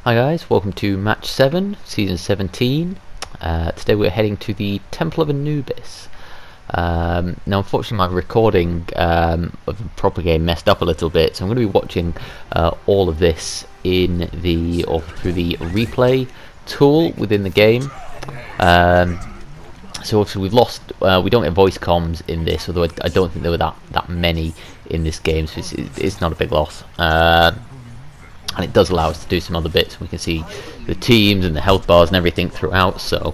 Hi guys, welcome to Match 7, Season 17. Today we're heading to the Temple of Anubis. Now unfortunately my recording of the proper game messed up a little bit, so I'm going to be watching all of this through the replay tool within the game. So obviously we've lost, we don't get voice comms in this, although I don't think there were that many in this game, so it's not a big loss. And it does allow us to do some other bits. We can see the teams and the health bars and everything throughout, so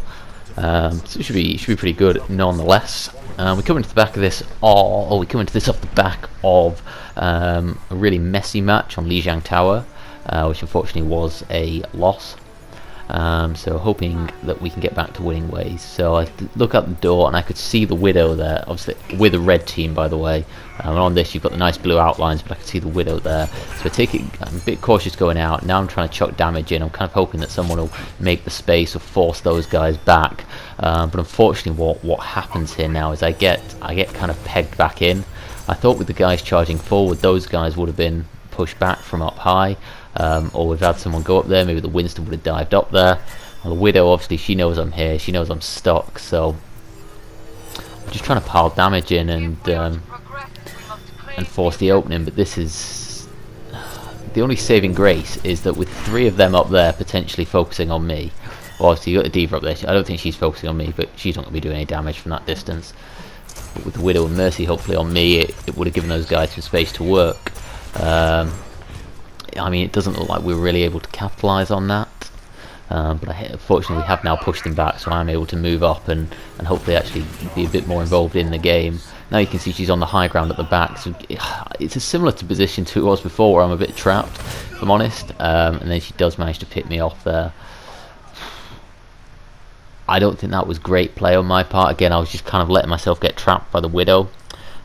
it should be pretty good nonetheless. We come into the back of this, we come into this off the back of a really messy match on Lijiang Tower, which unfortunately was a loss. So hoping that we can get back to winning ways. So I look out the door and I could see the Widow there, obviously with a red team by the way. And on this you've got the nice blue outlines, but I could see the Widow there. So I'm a bit cautious going out. Now I'm trying to chuck damage in. I'm kind of hoping that someone will make the space or force those guys back. But unfortunately what happens here now is I get kind of pegged back in. I thought with the guys charging forward, those guys would have been pushed back from up high. Or we've had someone go up there, maybe the Winston would have dived up there. Well, the Widow, obviously, she knows I'm here, she knows I'm stuck, so I'm just trying to pile damage in and force the opening, but this is... The only saving grace is that with 3 of them up there potentially focusing on me, well, obviously you got the Diva up there, I don't think she's focusing on me, but she's not going to be doing any damage from that distance. But with the Widow and Mercy hopefully on me, it would have given those guys some space to work. I mean, it doesn't look like we were really able to capitalise on that, but unfortunately we have now pushed them back, so I'm able to move up and hopefully actually be a bit more involved in the game. Now you can see she's on the high ground at the back, so it's a similar to position to it was before, where I'm a bit trapped, if I'm honest, and then she does manage to pick me off there. I don't think that was great play on my part. Again, I was just kind of letting myself get trapped by the Widow.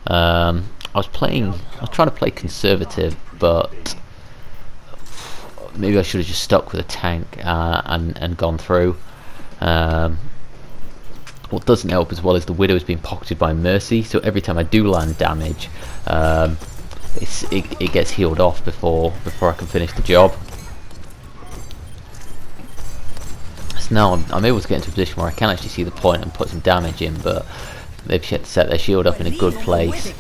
I was trying to play conservative, but maybe I should have just stuck with a tank and gone through. What doesn't help as well is the Widow has been pocketed by Mercy, so every time I do land damage, it gets healed off before I can finish the job. So now I'm able to get into a position where I can actually see the point and put some damage in, but they've set their shield up in a good place.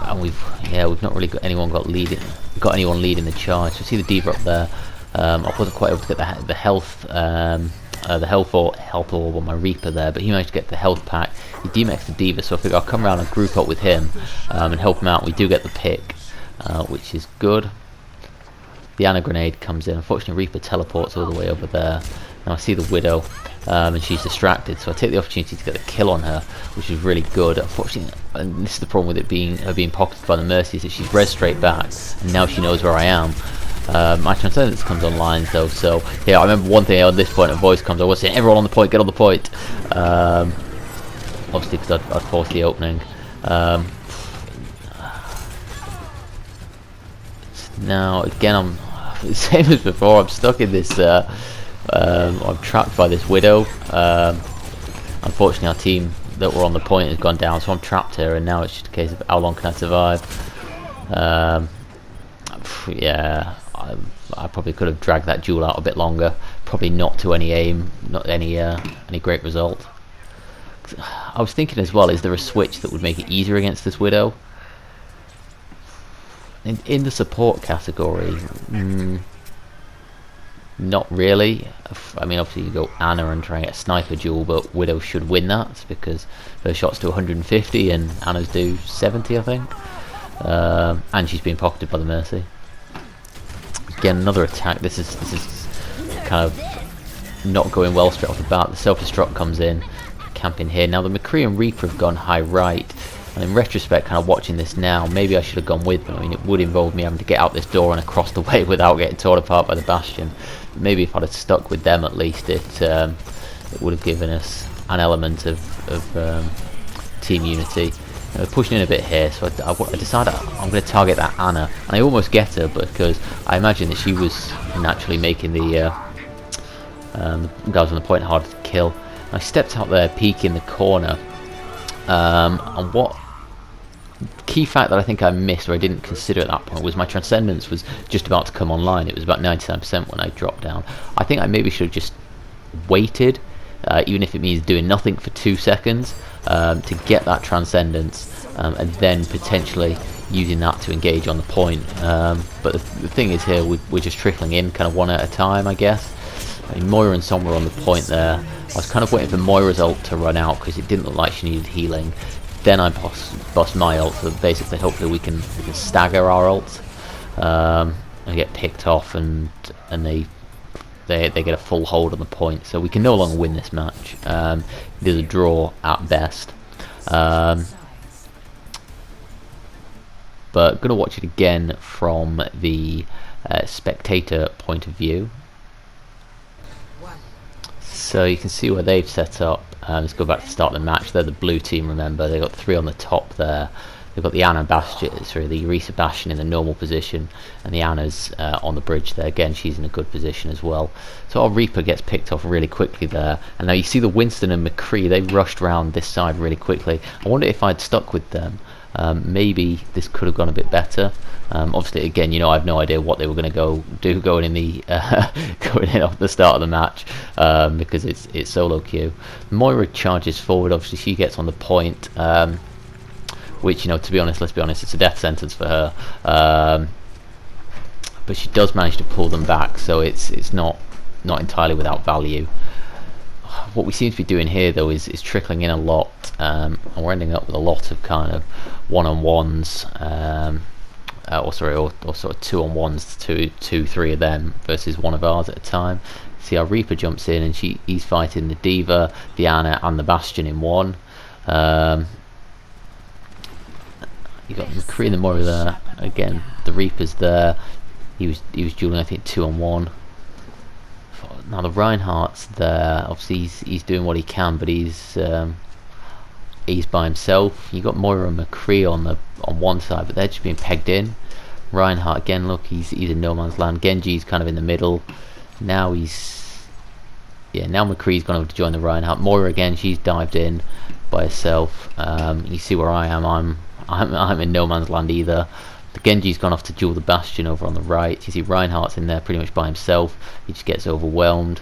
And we've not really got anyone leading the charge. So see the Diva up there. I wasn't quite able to get the health orb on my Reaper there, but he managed to get the health pack. He demexed the Diva, so I figure I'll come around and group up with him and help him out. We do get the pick, which is good. The Ana grenade comes in. Unfortunately, Reaper teleports all the way over there. Now I see the Widow. And she's distracted, so I take the opportunity to get a kill on her, which is really good. Unfortunately, and this is the problem with her being pocketed by the Mercy, is that she's res straight back, and now she knows where I am. My transcendence comes online though, so yeah, I remember one thing on this point, a voice comes, I was saying, everyone on the point, get on the point. Obviously, because I'd forced the opening. Now, again, I'm the same as before, I'm stuck in this... I'm trapped by this Widow. Unfortunately our team that were on the point has gone down, so I'm trapped here, and now it's just a case of how long can I survive. Yeah, I probably could have dragged that duel out a bit longer, probably not to any aim, not any great result. I was thinking as well, is there a switch that would make it easier against this Widow? In the support category, not really. I mean, obviously you go Ana and try and get a sniper duel, but Widow should win that because her shots do 150 and Ana's do 70, I think. And she's being pocketed by the Mercy. Again, another attack. This is kind of not going well straight off the bat. The self-destruct comes in, camping here. Now the McCree and Reaper have gone high right. And in retrospect, kind of watching this now, maybe I should have gone with them. I mean, it would involve me having to get out this door and across the way without getting torn apart by the Bastion. Maybe if I'd have stuck with them at least, it would have given us an element of team unity. We're pushing in a bit here, so I decided I'm going to target that Ana. And I almost get her, because I imagine that she was naturally making the guys on the point harder to kill. And I stepped out there, peeking the corner, and what key fact that I think I missed, or I didn't consider at that point, was my Transcendence was just about to come online. It was about 99% when I dropped down. I think I maybe should have just waited, even if it means doing nothing for 2 seconds, to get that Transcendence, and then potentially using that to engage on the point. But the thing is here, we're just trickling in kind of one at a time, I guess. I mean, Moira and Son were on the point there. I was kind of waiting for Moira's ult to run out because it didn't look like she needed healing. Then I bust my ult, so basically hopefully we can stagger our ult and get picked off, and they get a full hold on the point, so we can no longer win this match. It is a draw at best. But gonna watch it again from the spectator point of view. So you can see where they've set up. Let's go back to the start of the match. They're the blue team, remember. They've got 3 on the top there. They've got the Ana Bastion, sorry, the Orisa Bastion in the normal position, and the Ana's on the bridge there. Again, she's in a good position as well. So our Reaper gets picked off really quickly there. And now you see the Winston and McCree, they rushed around this side really quickly. I wonder if I'd stuck with them. Maybe this could have gone a bit better. Obviously, again, you know, I have no idea what they were going to do going in the going in off the start of the match, because it's solo queue. Moira charges forward. Obviously, she gets on the point, which, you know, to be honest, let's be honest, it's a death sentence for her. But she does manage to pull them back, so it's not entirely without value. What we seem to be doing here, though, is trickling in a lot, and we're ending up with a lot of kind of one-on-ones, or sort of 2-on-1s, 2-3 of them versus one of ours at a time. See, our Reaper jumps in, and he's fighting the D.Va, the Ana, and the Bastion in one. You got McCree and the Moira there. Again, the Reaper's there. He was dueling, I think, 2-on-1. Now the Reinhardt's there. Obviously he's doing what he can, but he's by himself. You got Moira and McCree on one side, but they're just being pegged in. Reinhardt again, look, he's in no man's land. Genji's kind of in the middle. Now now McCree's gone over to join the Reinhardt. Moira again, she's dived in by herself. You see where I am. I'm in no man's land either. The Genji's gone off to duel the Bastion over on the right. You see Reinhardt's in there pretty much by himself. He just gets overwhelmed.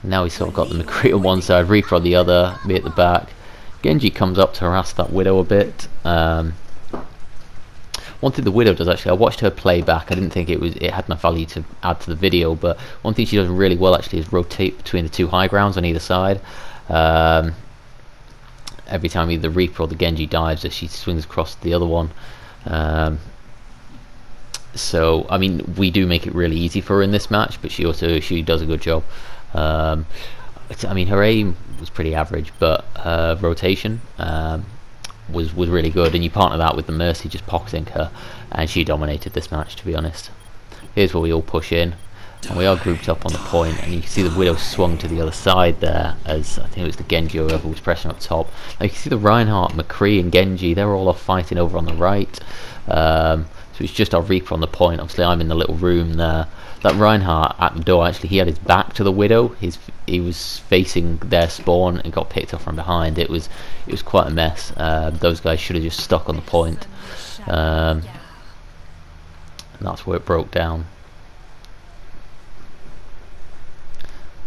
Now he's sort of got the McCree on one side, Reaper on the other, me at the back. Genji comes up to harass that Widow a bit. One thing the Widow does, actually, I watched her play back. I didn't think it had enough value to add to the video, but one thing she does really well actually is rotate between the 2 high grounds on either side. Every time either the Reaper or the Genji dives, as she swings across the other one. So I mean, we do make it really easy for her in this match, but she does a good job. I mean, her aim was pretty average, but her rotation was really good, and you partner that with the Mercy just pocketing her, and she dominated this match, to be honest. Here's where we all push in, and we are grouped up on the point, and you can see the Widow swung to the other side there, as I think it was the Genji or whoever was pressing up top. Now you can see the Reinhardt, McCree and Genji, they're all off fighting over on the right. So it's just our Reaper on the point. Obviously I'm in the little room there. That Reinhardt at the door, actually, he had his back to the Widow. He was facing their spawn and got picked up from behind. It was quite a mess. Those guys should have just stuck on the point. And that's where it broke down.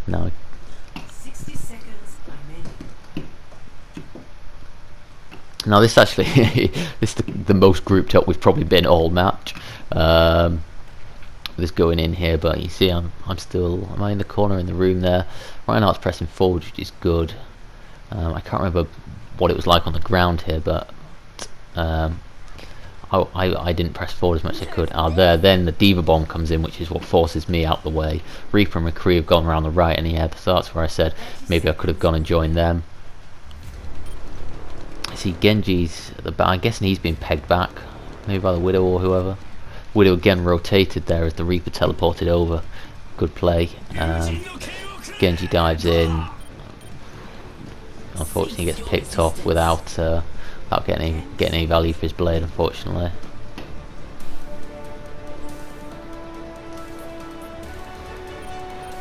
Now, 60 seconds remaining. Now this actually this is the most grouped up we've probably been all match. This going in here, but you see I'm still, am I in the corner in the room there? Reinhardt's pressing forward, which is good. I can't remember what it was like on the ground here, but I didn't press forward as much as I could. Then the D.Va bomb comes in, which is what forces me out the way. Reaper and McCree have gone around the right, and so that's where I said maybe I could have gone and joined them. I see Genji's at the back. I'm guessing he's been pegged back, maybe by the Widow or whoever. Widow again rotated there as the Reaper teleported over. Good play. Genji dives in. Unfortunately, he gets picked off without getting any value for his blade, unfortunately.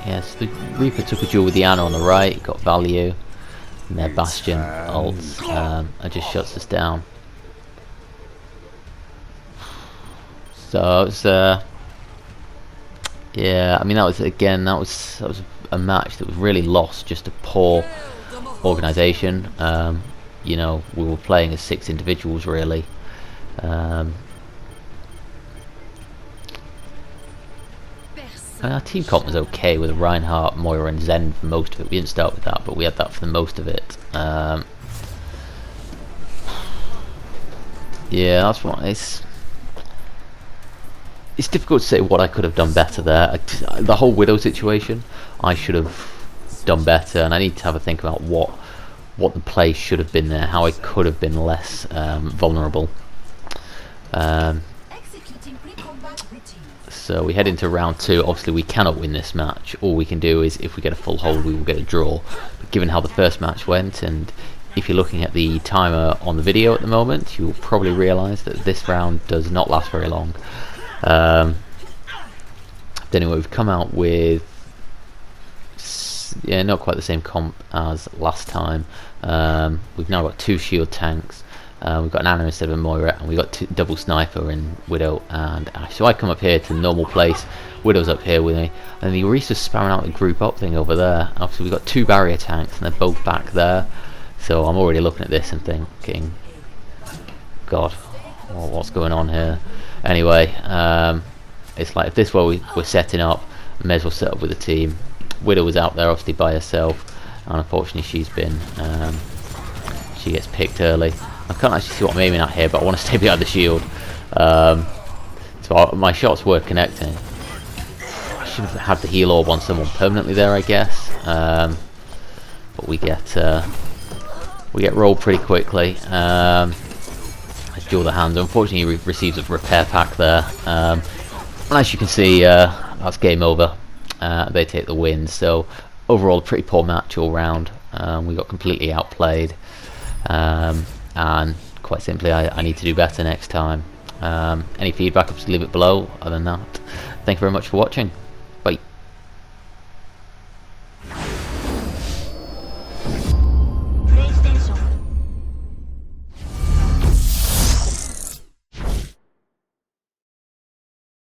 Yes, the Reaper took a duel with the Ana on the right, got value, and their Bastion ults and just shuts us down. So it's yeah, I mean that was a match that was really lost just to poor organisation. You know, we were playing as 6 individuals really. Our team comp was okay with Reinhardt, Moira and Zen for most of it. We didn't start with that, but we had that for the most of it. Yeah, that's what it's difficult to say what I could have done better there. The whole Widow situation, I should have done better, and I need to have a think about what the play should have been there, how I could have been less vulnerable. So we head into round 2. Obviously we cannot win this match. All we can do is, if we get a full hold, we will get a draw. But given how the first match went, and if you're looking at the timer on the video at the moment, you will probably realise that this round does not last very long. Anyway, we've come out with not quite the same comp as last time. We've now got 2 shield tanks. We've got an Ana instead of a Moira, and we've got double sniper in Widow and Ash. So I come up here to the normal place, Widow's up here with me, and the Orisa's spamming out the group up thing over there. Obviously we've got 2 barrier tanks and they're both back there, so I'm already looking at this and thinking, God, what's going on here? Anyway, it's like if this is where we're setting up, I may as well set up with a team. Widow was out there obviously by herself, and unfortunately she gets picked early. I can't actually see what I'm aiming at here, but I want to stay behind the shield. So my shots were connecting. I should have had the heal orb on someone permanently there, I guess. But we get rolled pretty quickly. Let's duel the hands. Unfortunately, he receives a repair pack there. And as you can see, that's game over. They take the win. So overall, a pretty poor match all round. We got completely outplayed. And quite simply, I need to do better next time. Any feedback, obviously leave it below. Other than that, thank you very much for watching.